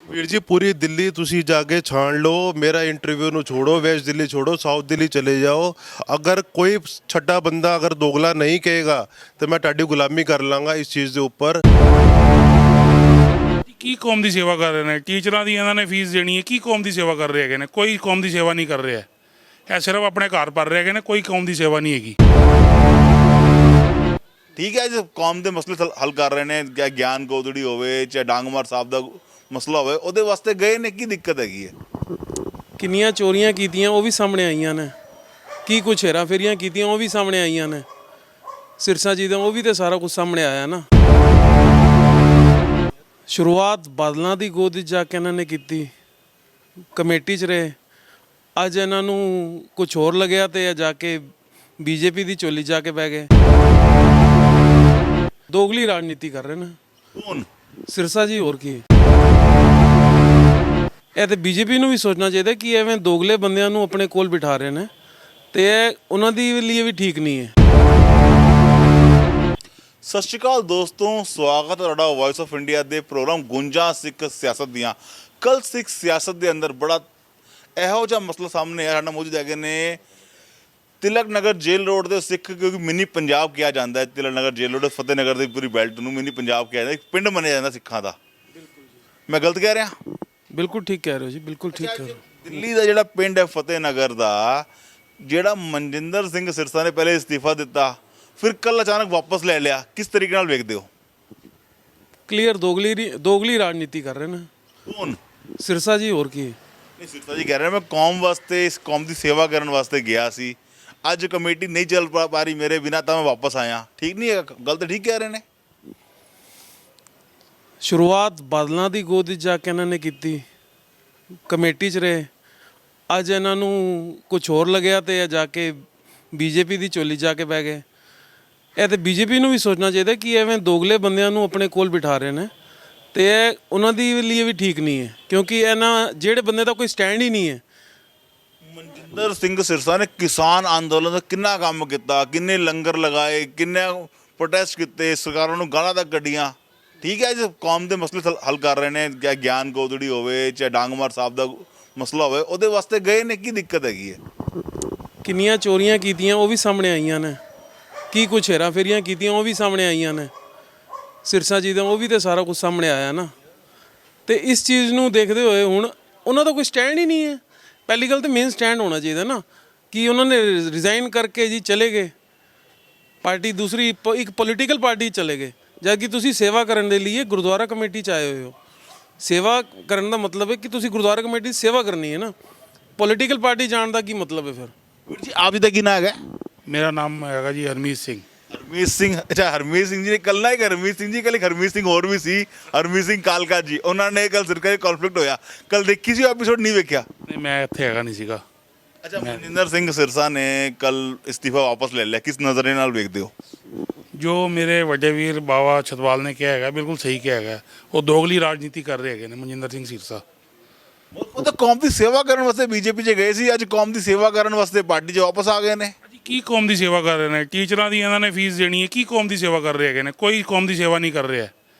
ਵੀਰ ਜੀ ਪੂਰੀ ਦਿੱਲੀ ਤੁਸੀਂ ਜਾ ਕੇ ਛਾਣ ਲਓ, ਮੇਰਾ ਇੰਟਰਵਿਊ ਨੂੰ ਛੋੜੋ, ਵੈਸਟ ਦਿੱਲੀ छोड़ो, साउथ दिल्ली चले जाओ। अगर कोई छड्डा बंदा अगर दोगला नहीं कहेगा तो मैं ਤੁਹਾਡੀ ਗੁਲਾਮੀ ਕਰ ਲਾਂਗਾ ਇਸ ਚੀਜ਼ ਦੇ ਉੱਪਰ। ਕੀ ਕੌਮ ਦੀ ਸੇਵਾ ਕਰ ਰਹੇ ਨੇ? ਟੀਚਰਾਂ ਦੀ ਇਹਨਾਂ ਨੇ ਫੀਸ ਦੇਣੀ ਹੈ, ਕੀ ਕੌਮ ਦੀ ਸੇਵਾ ਕਰ ਰਹੇ ਹੈਗੇ ਨੇ? ਕੋਈ ਕੌਮ ਦੀ ਸੇਵਾ ਨਹੀਂ ਕਰ ਰਿਹਾ, ਇਹ ਸਿਰਫ ਆਪਣੇ ਘਰ ਭਰ ਰਹੇ ਹੈਗੇ ਨੇ, ਕੋਈ ਕੌਮ ਦੀ ਸੇਵਾ ਨਹੀਂ ਹੈਗੀ। ਠੀਕ ਹੈ ਜੀ, ਕੌਮ ਦੇ ਮਸਲੇ ਹੱਲ ਕਰ ਰਹੇ ਨੇ, ਚਾਹੇ ਗਿਆਨ ਗੋਦੜੀ ਹੋਵੇ, ਚਾਹੇ ਡਾਂਗਮਾਰ ਸਾਹਿਬ ਦਾ ਮਸਲਾ ਹੋਵੇ, ਉਹਦੇ ਵਾਸਤੇ ਗਏ ਨੇ। ਕੀ ਦਿੱਕਤ ਹੈਗੀ ਹੈ? ਕਿੰਨੀਆਂ ਚੋਰੀਆਂ ਕੀਤੀਆਂ ਉਹ ਵੀ ਸਾਹਮਣੇ ਆਈਆਂ ਨੇ, ਕੀ ਕੁਛ ਹੇਰਾ ਫੇਰੀਆਂ ਕੀਤੀਆਂ ਉਹ ਵੀ ਸਾਹਮਣੇ ਆਈਆਂ ਨੇ, ਸਿਰਸਾ ਜੀ ਦਾ ਉਹ ਵੀ ਤੇ ਸਾਰਾ ਕੁਝ ਸਾਹਮਣੇ ਆਇਆ ਨਾ। ਸ਼ੁਰੂਆਤ ਬਾਦਲਾਂ ਦੀ ਗੋਦ ਵਿੱਚ ਜਾ ਕੇ ਇਹਨਾਂ ਨੇ ਕੀਤੀ, ਕਮੇਟੀ 'ਚ ਰਹੇ। ਅੱਜ ਇਹਨਾਂ ਨੂੰ ਕੁਝ ਹੋਰ ਲੱਗਿਆ ਤੇ ਜਾ ਕੇ ਬੀਜੇਪੀ ਦੀ ਝੋਲੀ ਜਾ ਕੇ ਬਹਿ ਗਏ। ਦੋਗਲੀ ਰਾਜਨੀਤੀ ਕਰ ਰਹੇ ਨੇ। ਕੌਣ? ਸਿਰਸਾ ਜੀ, ਹੋਰ ਕੀ। ਇਹ ਤੇ ਬੀਜੇਪੀ ਨੂੰ ਵੀ ਸੋਚਣਾ ਚਾਹੀਦਾ ਕਿ ਐਵੇਂ ਦੋਗਲੇ ਬੰਦਿਆਂ ਨੂੰ ਆਪਣੇ ਕੋਲ ਬਿਠਾ ਰਹੇ ਨੇ ਤੇ ਇਹ ਉਹਨਾਂ ਦੀ ਲਈ ਵੀ ਠੀਕ ਨਹੀਂ ਹੈ। ਸਤਿ ਸ਼੍ਰੀ ਅਕਾਲ ਦੋਸਤੋ, ਸਵਾਗਤ ਹੈ ਤੁਹਾਡਾ ਵੌਇਸ ਆਫ ਇੰਡੀਆ ਦੇ ਪ੍ਰੋਗਰਾਮ ਗੁੰਜਾਂ ਸਿੱਖ ਸਿਆਸਤ ਦੀਆਂ। ਕੱਲ ਸਿੱਖ ਸਿਆਸਤ ਦੇ ਅੰਦਰ ਬੜਾ ਇਹੋ ਜਿਹਾ ਮਸਲਾ ਸਾਹਮਣੇ ਆਇਆ। ਸਾਡਾ ਮੌਜੂਦ ਹੈਗੇ ਨੇ ਤਿਲਕ ਨਗਰ ਜੇਲ੍ਹ ਰੋਡ ਦੇ ਸਿੱਖ, ਕਿਉਂਕਿ ਮਿਨੀ ਪੰਜਾਬ ਕਿਹਾ ਜਾਂਦਾ ਹੈ। ਤਿਲਕ ਨਗਰ ਜੇਲ੍ਹ ਰੋਡ ਫਤਿਹ ਨਗਰ ਦੀ ਪੂਰੀ ਬੈਲਟ ਨੂੰ ਮਿਨੀ ਪੰਜਾਬ ਕਿਹਾ ਜਾਂਦਾ, ਇੱਕ ਪਿੰਡ ਮੰਨਿਆ ਜਾਂਦਾ ਸਿੱਖਾਂ ਦਾ। ਮੈਂ ਗਲਤ ਕਹਿ ਰਿਹਾ? ਬਿਲਕੁਲ ਠੀਕ ਕਹਿ ਰਹੇ ਹੋ ਜੀ, ਬਿਲਕੁਲ ਠੀਕ ਕਹਿ ਰਹੇ ਹੋ। ਦਿੱਲੀ ਦਾ ਜਿਹੜਾ ਪਿੰਡ ਹੈ ਫਤਿਹ ਨਗਰ ਦਾ, ਜਿਹੜਾ ਮਨਜਿੰਦਰ ਸਿੰਘ ਸਿਰਸਾ ਨੇ ਪਹਿਲੇ ਅਸਤੀਫਾ ਦਿੱਤਾ, ਫਿਰ ਕੱਲ ਅਚਾਨਕ ਵਾਪਸ ਲੈ ਲਿਆ, ਕਿਸ ਤਰੀਕੇ ਨਾਲ ਵੇਖਦੇ ਹੋ? ਕਲੀਅਰ ਦੋਗਲੀ ਰਾਜਨੀਤੀ ਕਰ ਰਹੇ ਨੇ। ਕੌਣ? ਸਿਰਸਾ ਜੀ, ਹੋਰ ਕੀ। ਨਹੀਂ, ਸਿਰਸਾ ਜੀ ਕਹਿ ਰਹੇ ਮੈਂ ਕੌਮ ਵਾਸਤੇ, ਇਸ ਕੌਮ ਦੀ ਸੇਵਾ ਕਰਨ ਵਾਸਤੇ ਗਿਆ ਸੀ, ਅੱਜ ਕਮੇਟੀ ਨਹੀਂ ਚੱਲ ਪਾ ਰਹੀ ਮੇਰੇ ਬਿਨਾਂ, ਤਾਂ ਮੈਂ ਵਾਪਸ ਆਇਆ। ਠੀਕ ਨਹੀਂ ਹੈਗਾ? ਗੱਲ ਤਾਂ ਠੀਕ ਕਹਿ ਰਹੇ ਨੇ। ਸ਼ੁਰੂਆਤ ਬਾਦਲਾਂ ਦੀ ਗੋਦ ਵਿੱਚ ਜਾ ਕੇ ਇਹਨਾਂ ਨੇ ਕੀਤੀ, ਕਮੇਟੀ 'ਚ ਰਹੇ। ਅੱਜ ਇਹਨਾਂ ਨੂੰ ਕੁਝ ਹੋਰ ਲੱਗਿਆ ਤੇ ਜਾ ਕੇ ਬੀਜੇਪੀ ਦੀ ਝੋਲੀ ਜਾ ਕੇ ਬਹਿ ਗਏ। ਇਹ ਤੇ ਬੀਜੇਪੀ ਨੂੰ ਵੀ ਸੋਚਣਾ ਚਾਹੀਦਾ ਕਿ ਐਵੇਂ ਦੋਗਲੇ ਬੰਦਿਆਂ ਨੂੰ ਆਪਣੇ ਕੋਲ ਬਿਠਾ ਰਹੇ ਨੇ ਤੇ ਇਹ ਉਹਨਾਂ ਦੀ ਲਈ ਵੀ ਠੀਕ ਨਹੀਂ ਹੈ, ਕਿਉਂਕਿ ਇਹਨਾਂ ਜਿਹੜੇ ਬੰਦੇ ਦਾ ਕੋਈ ਸਟੈਂਡ ਹੀ ਨਹੀਂ ਹੈ। ਮਨਜਿੰਦਰ ਸਿੰਘ ਸਿਰਸਾ ਨੇ ਕਿਸਾਨ ਅੰਦੋਲਨ ਦਾ ਕਿੰਨਾ ਕੰਮ ਕੀਤਾ, ਕਿੰਨੇ ਲੰਗਰ ਲਗਾਏ, ਕਿੰਨੇ ਪ੍ਰੋਟੈਸਟ ਕੀਤੇ, ਸਰਕਾਰਾਂ ਨੂੰ ਗਾਲਾਂ ਤੱਕ ਕੱਢੀਆਂ। ਠੀਕ ਹੈ ਜੀ, ਕੌਮ ਦੇ ਮਸਲੇ ਹੱਲ ਕਰ ਰਹੇ ਨੇ, ਚਾਹੇ ਗਿਆਨ ਗੋਦੜੀ ਹੋਵੇ, ਚਾਹੇ ਡਾਂਗਮਾਰ ਸਾਹਿਬ ਦਾ ਮਸਲਾ ਹੋਵੇ, ਉਹਦੇ ਵਾਸਤੇ ਗਏ ਨੇ। ਕੀ ਦਿੱਕਤ ਹੈਗੀ ਹੈ? ਕਿੰਨੀਆਂ ਚੋਰੀਆਂ ਕੀਤੀਆਂ ਉਹ ਵੀ ਸਾਹਮਣੇ ਆਈਆਂ ਨੇ, ਕੀ ਕੁਛ ਹੇਰਾ ਫੇਰੀਆਂ ਕੀਤੀਆਂ ਉਹ ਵੀ ਸਾਹਮਣੇ ਆਈਆਂ ਨੇ, ਸਿਰਸਾ ਜੀ ਦਾ ਉਹ ਵੀ ਤੇ ਸਾਰਾ ਕੁਝ ਸਾਹਮਣੇ ਆਇਆ ਨਾ। ਤੇ ਇਸ ਚੀਜ਼ ਨੂੰ ਦੇਖਦੇ ਹੋਏ ਹੁਣ ਉਹਨਾਂ ਦਾ ਕੋਈ ਸਟੈਂਡ ਹੀ ਨਹੀਂ ਹੈ। ਪਹਿਲੀ ਗੱਲ ਤਾਂ ਮੇਨ ਸਟੈਂਡ ਹੋਣਾ ਚਾਹੀਦਾ ਨਾ, ਕਿ ਉਹਨਾਂ ਨੇ ਰਿਜ਼ਾਈਨ ਕਰਕੇ ਜੀ ਚਲੇ ਗਏ ਪਾਰਟੀ, ਦੂਸਰੀ ਇੱਕ ਪੋਲੀਟੀਕਲ ਪਾਰਟੀ ਚਲੇ ਗਏ, ਜਦ ਕਿ ਤੁਸੀਂ ਸੇਵਾ ਕਰਨ ਦੇ ਲਈ ਗੁਰਦੁਆਰਾ ਕਮੇਟੀ 'ਚ ਆਏ ਹੋਏ ਹੋ। ਸੇਵਾ ਕਰਨ ਦਾ ਮਤਲਬ ਹੈ ਕਿ ਤੁਸੀਂ ਗੁਰਦੁਆਰਾ ਕਮੇਟੀ 'ਚ ਸੇਵਾ ਕਰਨੀ ਹੈ ਨਾ, ਪੋਲੀਟੀਕਲ ਪਾਰਟੀ ਜਾਣ ਦਾ ਕੀ ਮਤਲਬ ਹੈ ਫਿਰ? ਵੀਰ ਜੀ, ਆਪ ਜੀ ਦਾ ਕੀ ਨਾਂ ਹੈਗਾ? ਮੇਰਾ ਨਾਮ ਹੈਗਾ ਜੀ ਹਰਮੀਤ ਸਿੰਘ। ਹਰਮੀਤ ਸਿੰਘ। ਅੱਛਾ, ਹਰਮੀਤ ਸਿੰਘ ਜੀ ਨੇ ਕੱਲ ਨਾ ਇੱਕ ਹਰਮੀਤ ਸਿੰਘ ਜੀ, ਕੱਲ ਇੱਕ ਹਰਮੀਤ ਸਿੰਘ ਹੋਰ ਵੀ ਸੀ, ਹਰਮੀਤ ਸਿੰਘ ਕਾਲਕਾ ਜੀ। ਉਹਨਾਂ ਨੇ ਕੱਲ ਸਰਕਾਰੀ ਕਨਫਲਿਕਟ ਹੋਇਆ, ਕੱਲ ਦੇਖੀ ਸੀ ਐਪੀਸੋਡ? ਨਹੀਂ ਵੇਖਿਆ? ਨਹੀਂ, ਮੈਂ ਇੱਥੇ ਹੈਗਾ ਨਹੀਂ ਸੀਗਾ। ਅੱਛਾ, ਮਨਜਿੰਦਰ ਸਿੰਘ ਸਿਰਸਾ ਨੇ ਕੱਲ ਅਸਤੀਫਾ ਵਾਪਸ ਲੈ ਲਿਆ, ਕਿਸ ਨਜ਼ਰੀਏ ਨਾਲ ਵੇਖਦੇ ਹੋ? ਜੋ ਮੇਰੇ ਵੱਡੇ ਵੀਰ ਬਾਵਾ ਛਤਵਾਲ ਨੇ ਕਿਹਾ ਹੈਗਾ, ਬਿਲਕੁਲ ਸਹੀ ਕਿਹਾ ਹੈਗਾ। ਉਹ ਦੋਗਲੀ ਰਾਜਨੀਤੀ ਕਰ ਰਹੇ ਹੈਗੇ ਨੇ ਮਨਜਿੰਦਰ ਸਿੰਘ ਸਿਰਸਾ। ਉਹ ਤਾਂ ਕੌਮ ਦੀ ਸੇਵਾ ਕਰਨ ਵਾਸਤੇ ਬੀਜੇਪੀ 'ਚ ਗਏ ਸੀ, ਅੱਜ ਕੌਮ ਦੀ ਸੇਵਾ ਕਰਨ ਵਾਸਤੇ ਪਾਰਟੀ 'ਚ ਵਾਪਸ ਆ ਗਏ ਨੇ। ਕੀ ਕੌਮ ਦੀ ਸੇਵਾ ਕਰ ਰਹੇ ਨੇ? ਟੀਚਰਾਂ ਦੀ ਇਹਨਾਂ ਨੇ ਫੀਸ ਦੇਣੀ ਹੈ, ਕੀ ਕੌਮ ਦੀ ਸੇਵਾ ਕਰ ਰਹੇ ਹੈਗੇ ਨੇ? ਕੋਈ ਕੌਮ ਦੀ ਸੇਵਾ ਨਹੀਂ ਕਰ ਰਿਹਾ,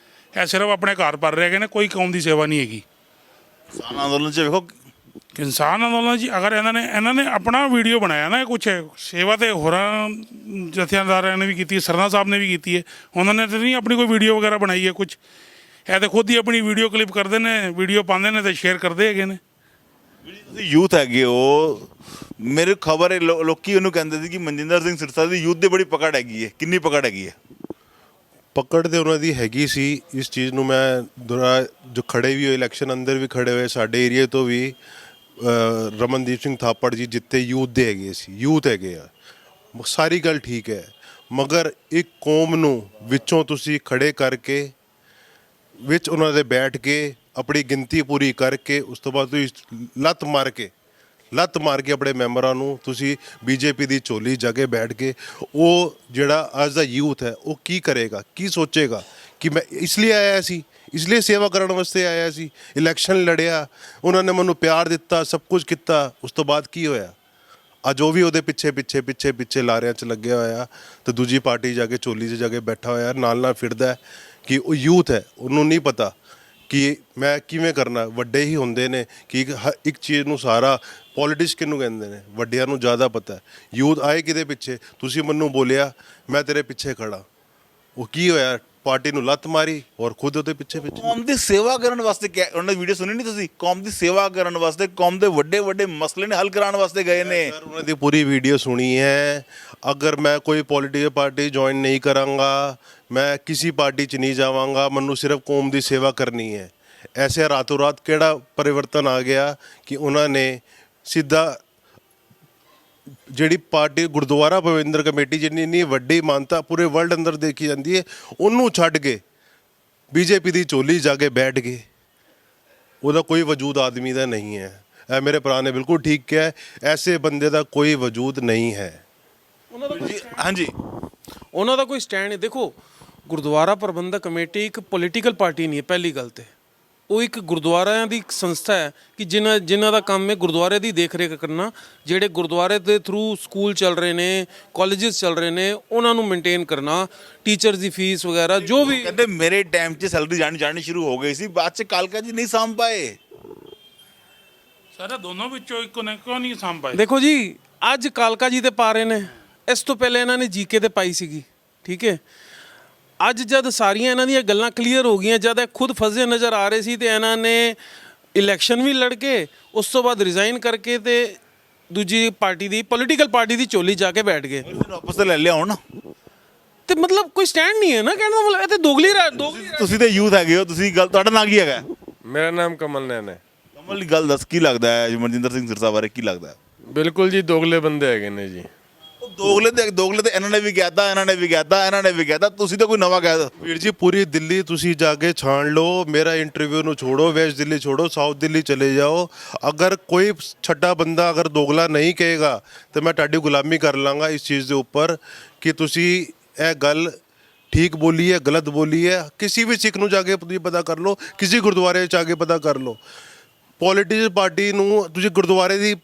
ਇਹ ਸਿਰਫ ਆਪਣੇ ਘਰ ਭਰ ਰਹੇ ਹੈਗੇ ਨੇ, ਕੋਈ ਕੌਮ ਦੀ ਸੇਵਾ ਨਹੀਂ ਹੈਗੀ। ਕਿਸਾਨ ਅੰਦੋਲਨ 'ਚ ਵੇਖੋ, ਕਿਸਾਨ ਅੰਦੋਲਨ ਜੀ, ਅਗਰ ਇਹਨਾਂ ਨੇ ਆਪਣਾ ਵੀਡੀਓ ਬਣਾਇਆ ਨਾ, ਕੁਛ ਸੇਵਾ ਤੇ ਹੋਰਾਂ ਜਥੇਦਾਰਾਂ ਨੇ ਵੀ ਕੀਤੀ ਹੈ, ਸਰਨਾ ਸਾਹਿਬ ਨੇ ਵੀ ਕੀਤੀ ਹੈ, ਉਹਨਾਂ ਨੇ ਤਾਂ ਨਹੀਂ ਆਪਣੀ ਕੋਈ ਵੀਡੀਓ ਵਗੈਰਾ ਬਣਾਈ ਹੈ ਕੁਛ। ਇਹ ਤਾਂ ਖੁਦ ਹੀ ਆਪਣੀ ਵੀਡੀਓ ਕਲਿੱਪ ਕਰਦੇ ਨੇ, ਵੀਡੀਓ ਪਾਉਂਦੇ ਨੇ ਤੇ ਸ਼ੇਅਰ ਕਰਦੇ ਹੈਗੇ ਨੇ। ਤੁਸੀਂ ਯੂਥ ਹੈਗੇ ਹੋ, ਮੇਰੇ ਖਬਰ ਹੈ ਲੋਕੀ ਉਹਨੂੰ ਕਹਿੰਦੇ ਸੀ ਕਿ ਮਨਜਿੰਦਰ ਸਿੰਘ ਸਿਰਸਾ ਦੀ ਯੂਥ ਦੀ ਬੜੀ ਪਕੜ ਹੈਗੀ ਹੈ। ਕਿੰਨੀ ਪਕੜ ਹੈਗੀ ਹੈ? ਪਕੜ ਤੇ ਉਹਨਾਂ ਦੀ ਹੈਗੀ ਸੀ। ਇਸ ਚੀਜ਼ ਨੂੰ ਮੈਂ ਜੋ ਖੜੇ ਵੀ ਹੋਏ ਇਲੈਕਸ਼ਨ ਅੰਦਰ ਵੀ ਖੜੇ ਹੋਏ ਸਾਡੇ ਏਰੀਏ ਤੋਂ ਵੀ, ਰਮਨਦੀਪ ਸਿੰਘ ਥਾਪੜ ਜੀ ਜਿੱਤੇ ਯੂਥ ਦੇ ਹੈਗੇ ਸੀ, ਯੂਥ ਹੈਗੇ ਆ, ਸਾਰੀ ਗੱਲ ਠੀਕ ਹੈ। ਮਗਰ ਇੱਕ ਕੌਮ ਨੂੰ ਵਿੱਚੋਂ ਤੁਸੀਂ ਖੜੇ ਕਰਕੇ ਵਿੱਚ ਉਹਨਾਂ ਦੇ ਬੈਠ ਕੇ ਆਪਣੀ ਗਿਣਤੀ ਪੂਰੀ ਕਰਕੇ ਉਸ ਤੋਂ ਬਾਅਦ ਤੁਸੀਂ ਲੱਤ ਮਾਰ ਕੇ ਆਪਣੇ ਮੈਂਬਰਾਂ ਨੂੰ ਤੁਸੀਂ ਬੀਜੇਪੀ ਦੀ ਝੋਲੀ ਜਾ ਕੇ ਬੈਠ ਕੇ, ਉਹ ਜਿਹੜਾ ਅੱਜ ਦਾ ਯੂਥ ਹੈ ਉਹ ਕੀ ਕਰੇਗਾ, ਕੀ ਸੋਚੇਗਾ ਕਿ ਮੈਂ ਇਸ ਲਈ ਆਇਆ ਸੀ, ਇਸ ਲਈ ਸੇਵਾ ਕਰਨ ਵਾਸਤੇ ਆਇਆ ਸੀ, ਇਲੈਕਸ਼ਨ ਲੜਿਆ, ਉਹਨਾਂ ਨੇ ਮੈਨੂੰ ਪਿਆਰ ਦਿੱਤਾ, ਸਭ ਕੁਝ ਕੀਤਾ, ਉਸ ਤੋਂ ਬਾਅਦ ਕੀ ਹੋਇਆ? ਅੱਜ ਉਹ ਵੀ ਉਹਦੇ ਪਿੱਛੇ ਲਾਰਿਆਂ 'ਚ ਲੱਗਿਆ ਹੋਇਆ ਤੇ ਦੂਜੀ ਪਾਰਟੀ ਜਾ ਕੇ ਝੋਲੀ 'ਚ ਜਾ ਕੇ ਬੈਠਾ ਹੋਇਆ, ਨਾਲ ਫਿਰਦਾ ਕਿ ਉਹ ਯੂਥ ਹੈ, ਉਹਨੂੰ ਨਹੀਂ ਪਤਾ ਕਿ ਮੈਂ ਕਿਵੇਂ ਕਰਨਾ। ਵੱਡੇ ਹੀ ਹੁੰਦੇ ਨੇ ਕਿ ਇੱਕ ਚੀਜ਼ ਨੂੰ ਸਾਰਾ ਪੋਲਿਟਿਕਸ ਕਿਹਨੂੰ ਕਹਿੰਦੇ ਨੇ, ਵੱਡਿਆਂ ਨੂੰ ਜ਼ਿਆਦਾ ਪਤਾ ਹੈ। ਯੂਥ ਆਏ ਕਿਹਦੇ ਪਿੱਛੇ, ਤੁਸੀਂ ਮੈਨੂੰ ਬੋਲਿਆ ਮੈਂ ਤੇਰੇ ਪਿੱਛੇ ਖੜਾ, ਉਹ ਕੀ ਹੋਇਆ, ਪਾਰਟੀ ਨੂੰ ਲੱਤ ਮਾਰੀ ਔਰ ਖੁਦ ਉਹਦੇ ਪਿੱਛੇ ਕੌਮ ਦੀ ਸੇਵਾ ਕਰਨ ਵਾਸਤੇ ਉਹਨਾਂ ਦੀ ਵੀਡੀਓ ਸੁਣੀ ਨਹੀਂ ਤੁਸੀਂ? ਕੌਮ ਦੀ ਸੇਵਾ ਕਰਨ ਵਾਸਤੇ, ਕੌਮ ਦੇ ਵੱਡੇ ਵੱਡੇ ਮਸਲੇ ਨੇ ਹੱਲ ਕਰਾਉਣ ਵਾਸਤੇ ਗਏ ਨੇ। सर उन्होंने पूरी वीडियो सुनी है। अगर मैं कोई पॉलिटिकल पार्टी ज्वाइन नहीं करांगा, मैं किसी पार्टी च नहीं जावांगा, मनु सिर्फ कौम की सेवा करनी है। ऐसे रातों रात केड़ा परिवर्तन आ गया कि उन्होंने सीधा ਜਿਹੜੀ ਪਾਰਟੀ ਗੁਰਦੁਆਰਾ ਪ੍ਰਬੰਧਕ ਕਮੇਟੀ ਜਿੰਨੀ ਇੰਨੀ ਵੱਡੀ ਮਾਨਤਾ ਪੂਰੇ ਵਰਲਡ ਅੰਦਰ ਦੇਖੀ ਜਾਂਦੀ ਹੈ, ਉਹਨੂੰ ਛੱਡ ਕੇ ਬੀਜੇਪੀ ਦੀ ਝੋਲੀ ਜਾ ਕੇ ਬੈਠ ਗਏ। ਉਹਦਾ ਕੋਈ ਵਜੂਦ ਆਦਮੀ ਦਾ ਨਹੀਂ ਹੈ। ਇਹ ਮੇਰੇ ਭਰਾ ਨੇ ਬਿਲਕੁਲ ਠੀਕ ਕਿਹਾ ਹੈ, ਐਸੇ ਬੰਦੇ ਦਾ ਕੋਈ ਵਜੂਦ ਨਹੀਂ ਹੈ। ਹਾਂਜੀ, ਉਹਨਾਂ ਦਾ ਕੋਈ ਸਟੈਂਡ ਨਹੀਂ। ਦੇਖੋ, ਗੁਰਦੁਆਰਾ ਪ੍ਰਬੰਧਕ ਕਮੇਟੀ ਇੱਕ ਪੋਲੀਟੀਕਲ ਪਾਰਟੀ ਨਹੀਂ ਹੈ। ਪਹਿਲੀ ਗੱਲ ਤੇ ਉਹ ਇੱਕ ਗੁਰਦੁਆਰਿਆਂ ਦੀ ਇੱਕ ਸੰਸਥਾ ਹੈ ਕਿ ਜਿਨ੍ਹਾਂ ਦਾ ਕੰਮ ਹੈ ਗੁਰਦੁਆਰੇ ਦੀ ਦੇਖ ਰੇਖ ਕਰਨਾ। ਜਿਹੜੇ ਗੁਰਦੁਆਰੇ ਦੇ ਥਰੂ ਸਕੂਲ ਚੱਲ ਰਹੇ ਨੇ, ਕਾਲਜਸ ਚੱਲ ਰਹੇ ਨੇ, ਉਹਨਾਂ ਨੂੰ ਮੇਨਟੇਨ ਕਰਨਾ, ਟੀਚਰਸ ਦੀ ਫੀਸ ਵਗੈਰਾ ਜੋ ਵੀ। ਕਹਿੰਦੇ ਮੇਰੇ ਟਾਈਮ 'ਚ ਸੈਲਰੀ ਜਾਣੀ ਸ਼ੁਰੂ ਹੋ ਗਈ ਸੀ, ਬਾਅਦ 'ਚ ਕਾਲਕਾ ਜੀ ਨਹੀਂ ਸਾਂਭ ਪਾਏ। ਸਾਰਾ ਦੋਨੋਂ ਵਿੱਚੋਂ ਇੱਕ ਨੇ ਕਿਉਂ ਨਹੀਂ ਸਾਂਭ ਪਾਏ? ਦੇਖੋ ਜੀ, ਅੱਜ ਕਾਲਕਾ ਜੀ ਤੇ ਪਾ ਰਹੇ ਨੇ, ਇਸ ਤੋਂ ਪਹਿਲੇ ਇਹਨਾਂ ਨੇ ਜੀਕੇ ਤੇ ਪਾਈ ਸੀਗੀ, ਠੀਕ ਹੈ। ਅੱਜ ਜਦ ਸਾਰੀਆਂ ਇਹਨਾਂ ਦੀਆਂ ਗੱਲਾਂ ਕਲੀਅਰ ਹੋ ਗਈਆਂ, ਜਦ ਇਹ ਖੁਦ ਫਸੇ ਨਜ਼ਰ ਆ ਰਹੇ ਸੀ, ਤੇ ਇਹਨਾਂ ਨੇ ਇਲੈਕਸ਼ਨ ਵੀ ਲੜ ਕੇ ਉਸ ਤੋਂ ਬਾਅਦ ਰਿਜ਼ਾਈਨ ਕਰਕੇ ਤੇ ਦੂਜੀ ਪਾਰਟੀ ਦੀ ਪੋਲੀਟੀਕਲ ਪਾਰਟੀ ਦੀ ਝੋਲੀ ਜਾ ਕੇ ਬੈਠ ਗਏ। ਵਾਪਸ ਤੇ ਲੈ ਲਿਆ ਹੁਣ। ਤੇ ਮਤਲਬ ਕੋਈ ਸਟੈਂਡ ਨਹੀਂ ਹੈ ਨਾ, ਕਹਿਣ ਦਾ ਮਤਲਬ ਇਹ ਤੇ ਦੋਗਲੀ ਤੁਸੀਂ ਤੇ ਯੂਥ ਹੈਗੇ ਹੋ, ਤੁਸੀਂ ਗੱਲ, ਤੁਹਾਡਾ ਨਾਂ ਕੀ ਹੈਗਾ? ਮੇਰਾ ਨਾਮ ਕਮਲ ਨੈਨ ਹੈ। ਕਮਲ ਦੀ ਗੱਲ ਦੱਸ, ਕੀ ਲੱਗਦਾ ਹੈ ਮਨਜਿੰਦਰ ਸਿੰਘ ਸਿਰਸਾ ਬਾਰੇ ਕੀ ਲੱਗਦਾ ਹੈ? ਬਿਲਕੁਲ ਜੀ, ਦੋਗਲੇ ਬੰਦੇ ਹੈਗੇ ਨੇ ਜੀ। ਉਹ ਦੋਗਲੇ ਤੇ ਇਹਨਾਂ ਨੇ ਵੀ ਕਹਿਤਾ, ਇਹਨਾਂ ਨੇ ਵੀ ਕਹਿਤਾ, ਤੁਸੀਂ ਤਾਂ ਕੋਈ ਨਵਾਂ ਕਹਿ ਦੋ। ਵੀਰ ਜੀ ਪੂਰੀ ਦਿੱਲੀ ਤੁਸੀਂ ਜਾ ਕੇ ਛਾਣ ਲਓ, ਮੇਰਾ ਇੰਟਰਵਿਊ ਨੂੰ ਛੋੜੋ, ਵੈਸਟ ਦਿੱਲੀ ਛੋੜੋ, ਸਾਊਥ ਦਿੱਲੀ ਚਲੇ ਜਾਓ। ਅਗਰ ਕੋਈ ਛੱਡਾ ਬੰਦਾ ਅਗਰ ਦੋਗਲਾ ਨਹੀਂ ਕਹੇਗਾ ਤਾਂ ਮੈਂ ਤੁਹਾਡੀ ਗੁਲਾਮੀ ਕਰ ਲਾਂਗਾ ਇਸ ਚੀਜ਼ ਦੇ ਉੱਪਰ ਕਿ ਤੁਸੀਂ ਇਹ ਗੱਲ ਠੀਕ ਬੋਲੀ ਹੈ, ਗਲਤ ਬੋਲੀ ਹੈ। ਕਿਸੇ ਵੀ ਸਿੱਖ ਨੂੰ ਜਾ ਕੇ ਤੁਸੀਂ ਪਤਾ ਕਰ ਲਓ, ਕਿਸੇ ਗੁਰਦੁਆਰੇ 'ਚ ਜਾ ਕੇ ਪਤਾ ਕਰ ਲਓ। ਪੋਲੀਟੀਕਲ ਪਾਰਟੀ ਨੂੰ ਤੁਸੀਂ ਗੁਰਦੁਆਰੇ ਦੀ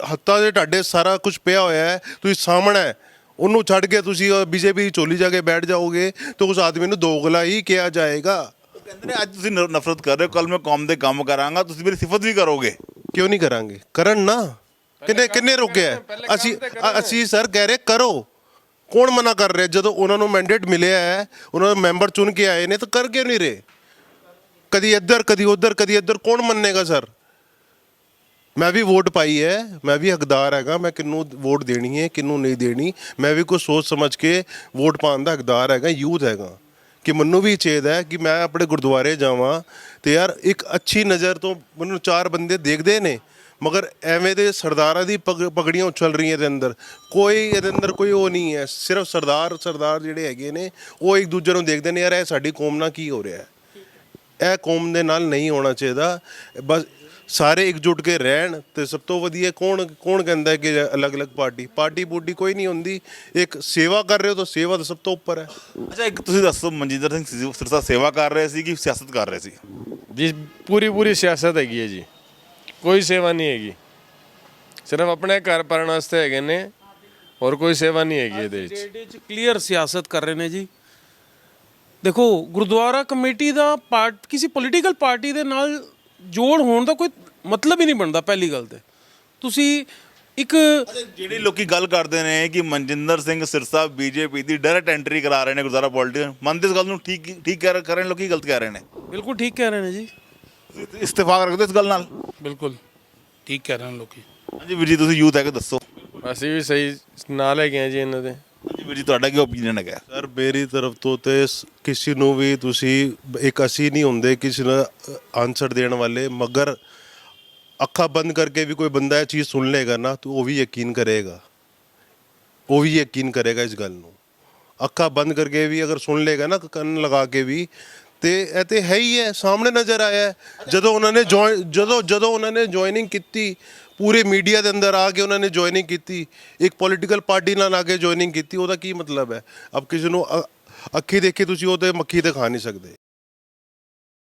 ਹੱਥਾਂ ਦੇ ਤੁਹਾਡੇ ਸਾਰਾ ਕੁਝ ਪਿਆ ਹੋਇਆ ਹੈ, ਤੁਸੀਂ ਸਾਹਮਣਾ ਹੈ, ਉਹਨੂੰ ਛੱਡ ਕੇ ਤੁਸੀਂ ਬੀਜੇਪੀ ਦੀ ਝੋਲੀ ਜਾ ਕੇ ਬੈਠ ਜਾਓਗੇ ਤਾਂ ਉਸ ਆਦਮੀ ਨੂੰ ਦੋਗਲਾ ਹੀ ਕਿਹਾ ਜਾਏਗਾ। ਉਹ ਕਹਿੰਦੇ ਨੇ ਅੱਜ ਤੁਸੀਂ ਨਫ਼ਰਤ ਕਰ ਰਹੇ ਹੋ, ਕੱਲ ਮੈਂ ਕੌਮ ਦੇ ਕੰਮ ਕਰਾਂਗਾ, ਤੁਸੀਂ ਮੇਰੀ ਸਿਫਤ ਵੀ ਕਰੋਗੇ। ਕਿਉਂ ਨਹੀਂ ਕਰਾਂਗੇ? ਕਰਨ ਨਾ। ਕਿੰਨੇ ਰੋਕਿਆ? ਅਸੀਂ ਸਰ ਕਹਿ ਰਹੇ ਕਰੋ। ਕੌਣ ਮਨਾ ਕਰ ਰਿਹਾ? ਜਦੋਂ ਉਹਨਾਂ ਨੂੰ ਮੈਂਡੇਟ ਮਿਲਿਆ ਹੈ, ਉਹਨਾਂ ਦੇ ਮੈਂਬਰ ਚੁਣ ਕੇ ਆਏ ਨੇ, ਤਾਂ ਕਰ ਕਿਉਂ ਨਹੀਂ ਰਹੇ? ਕਦੀ ਇੱਧਰ ਕਦੀ ਉੱਧਰ ਕਦੀ ਇੱਧਰ, ਕੌਣ ਮੰਨੇਗਾ ਸਰ? ਮੈਂ ਵੀ ਵੋਟ ਪਾਈ ਹੈ, ਮੈਂ ਵੀ ਹੱਕਦਾਰ ਹੈਗਾ, ਮੈਂ ਕਿਹਨੂੰ ਵੋਟ ਦੇਣੀ ਹੈ ਕਿਹਨੂੰ ਨਹੀਂ ਦੇਣੀ, ਮੈਂ ਵੀ ਕੁਝ ਸੋਚ ਸਮਝ ਕੇ ਵੋਟ ਪਾਉਣ ਦਾ ਹੱਕਦਾਰ ਹੈਗਾ, ਯੂਥ ਹੈਗਾ। ਕਿ ਮੈਨੂੰ ਵੀ ਚਾਹੀਦਾ ਹੈ ਕਿ ਮੈਂ ਆਪਣੇ ਗੁਰਦੁਆਰੇ ਜਾਵਾਂ ਤੇ ਯਾਰ ਇੱਕ ਅੱਛੀ ਨਜ਼ਰ ਤੋਂ ਮੈਨੂੰ ਚਾਰ ਬੰਦੇ ਦੇਖਦੇ ਨੇ, ਮਗਰ ਐਵੇਂ ਦੇ ਸਰਦਾਰਾਂ ਦੀ ਪਗੜੀਆਂ ਉਛਲ ਰਹੀਆਂ ਇਹਦੇ ਅੰਦਰ। ਇਹਦੇ ਅੰਦਰ ਕੋਈ ਉਹ ਨਹੀਂ ਹੈ। ਸਿਰਫ ਸਰਦਾਰ ਜਿਹੜੇ ਹੈਗੇ ਨੇ ਉਹ ਇੱਕ ਦੂਜੇ ਨੂੰ ਦੇਖਦੇ ਨੇ, ਯਾਰ ਇਹ ਸਾਡੀ ਕੌਮ ਨਾਲ ਕੀ ਹੋ ਰਿਹਾ ਹੈ। ਇਹ ਕੌਮ ਦੇ ਨਾਲ ਨਹੀਂ ਹੋਣਾ ਚਾਹੀਦਾ। ਬਸ ਸਾਰੇ ਇਕਜੁੱਟ ਕੇ ਰਹਿਣ ਤੇ ਸਭ ਤੋਂ ਵਧੀਆ। ਕੌਣ ਕਹਿੰਦਾ ਹੈ ਕਿ ਅਲੱਗ-ਅਲੱਗ ਪਾਰਟੀ ਬੂਟੀ ਕੋਈ ਨਹੀਂ ਹੁੰਦੀ। ਇੱਕ ਸੇਵਾ ਕਰ ਰਹੇ ਹੋ ਤਾਂ ਸੇਵਾ ਤਾਂ ਸਭ ਤੋਂ ਉੱਪਰ ਹੈ। ਅੱਛਾ, ਇੱਕ ਤੁਸੀਂ ਦੱਸੋ, ਮਨਜਿੰਦਰ ਸਿੰਘ ਸਿਰਸਾ ਸੇਵਾ ਕਰ ਰਹੇ ਸੀ ਕਿ ਸਿਆਸਤ ਕਰ ਰਹੇ ਸੀ? ਜੀ ਪੂਰੀ ਸਿਆਸਤ ਹੈਗੀ ਹੈ ਜੀ, ਕੋਈ ਸੇਵਾ ਨਹੀਂ ਹੈਗੀ। ਸਿਰਫ ਆਪਣੇ ਘਰ ਭਰਨ ਵਾਸਤੇ ਹੈਗੇ ਨੇ, ਹੋਰ ਕੋਈ ਸੇਵਾ ਨਹੀਂ ਹੈਗੀ ਇਹਦੇ ਵਿੱਚ। ਕਲੀਅਰ ਸਿਆਸਤ ਕਰ ਰਹੇ ਨੇ ਜੀ। ਦੇਖੋ, ਗੁਰਦੁਆਰਾ ਕਮੇਟੀ ਦਾ ਕਿਸੇ ਪੋਲੀਟੀਕਲ ਪਾਰਟੀ ਦੇ ਨਾਲ ਜੋੜ ਹੋਣ ਦਾ ਕੋਈ ਮਤਲਬ ਹੀ ਨਹੀਂ ਬਣਦਾ। ਪਹਿਲੀ ਗੱਲ ਤੇ ਤੁਸੀਂ ਇੱਕ ਜਿਹੜੇ ਲੋਕੀ ਗੱਲ ਕਰਦੇ ਨੇ ਕਿ ਮਨਜਿੰਦਰ ਸਿੰਘ ਸਿਰਸਾ ਬੀਜੇਪੀ ਦੀ ਡਾਇਰੈਕਟ ਐਂਟਰੀ ਕਰਾ ਰਹੇ ਨੇ ਗੁਰਦੁਆਰਾ ਪੋਲਿਟਿਕਸ, ਮੰਨਦੇ ਇਸ ਗੱਲ ਨੂੰ? ਠੀਕ ਕਹਿ ਰਹੇ ਨੇ ਲੋਕੀ, ਗਲਤ ਕਹਿ ਰਹੇ ਨੇ? ਬਿਲਕੁਲ ਠੀਕ ਕਹਿ ਰਹੇ ਨੇ ਜੀ। ਇਸਤਿਫਾਕ ਰੱਖਦੇ ਇਸ ਗੱਲ ਨਾਲ? ਬਿਲਕੁਲ ਠੀਕ ਕਹਿ ਰਹੇ ਨੇ ਲੋਕੀ। ਹਾਂਜੀ ਵੀਰ ਜੀ, ਤੁਸੀਂ ਯੂਥ ਹੈ ਕਿ ਦੱਸੋ? ਅਸੀਂ ਵੀ ਸਹੀ ਨਾਲ ਹੈਗੇ ਹਾਂ ਜੀ ਇਹਨਾਂ ਦੇ। ਹਾਂਜੀ ਵੀਰ ਜੀ, ਤੁਹਾਡਾ ਕੀ ਓਪੀਨੀਅਨ ਹੈਗਾ? ਸਰ ਮੇਰੀ ਤਰਫ ਤੋਂ ਤੇ ਕਿਸੇ ਨੂੰ ਵੀ ਤੁਸੀਂ ਇੱਕ ਅਸੀਂ ਨਹੀਂ ਹੁੰਦੇ ਕਿਸੇ ਨੂੰ ਆਨਸਰ ਦੇਣ ਵਾਲੇ, ਮਗਰ ਅੱਖਾਂ ਬੰਦ ਕਰਕੇ ਵੀ ਕੋਈ ਬੰਦਾ ਇਹ ਚੀਜ਼ ਸੁਣ ਲੇਗਾ ਨਾ ਤਾਂ ਉਹ ਵੀ ਯਕੀਨ ਕਰੇਗਾ ਇਸ ਗੱਲ ਨੂੰ। ਅੱਖਾਂ ਬੰਦ ਕਰਕੇ ਵੀ ਅਗਰ ਸੁਣ ਲੇਗਾ ਨਾ, ਕੰਨ ਲਗਾ ਕੇ ਵੀ, ਤੇ ਇਹ ਤੇ ਹੈ ਹੀ ਹੈ, ਸਾਹਮਣੇ ਨਜ਼ਰ ਆਇਆ ਜਦੋਂ ਉਹਨਾਂ ਨੇ ਜੁਆਇਨਿੰਗ ਕੀਤੀ, ਪੂਰੇ ਮੀਡੀਆ ਦੇ ਅੰਦਰ ਆ ਕੇ ਉਹਨਾਂ ਨੇ ਜੁਆਇਨਿੰਗ ਕੀਤੀ, ਇੱਕ ਪੋਲੀਟੀਕਲ ਪਾਰਟੀ ਨਾਲ ਆ ਕੇ ਜੁਆਇਨਿੰਗ ਕੀਤੀ। ਉਹਦਾ ਕੀ ਮਤਲਬ ਹੈ? ਅਬ ਕਿਸੇ ਨੂੰ ਅੱਖੀ ਦੇਖੀ ਤੁਸੀਂ ਉਹ ਤੇ ਮੱਖੀ ਤੇ ਖਾ ਨਹੀਂ ਸਕਦੇ।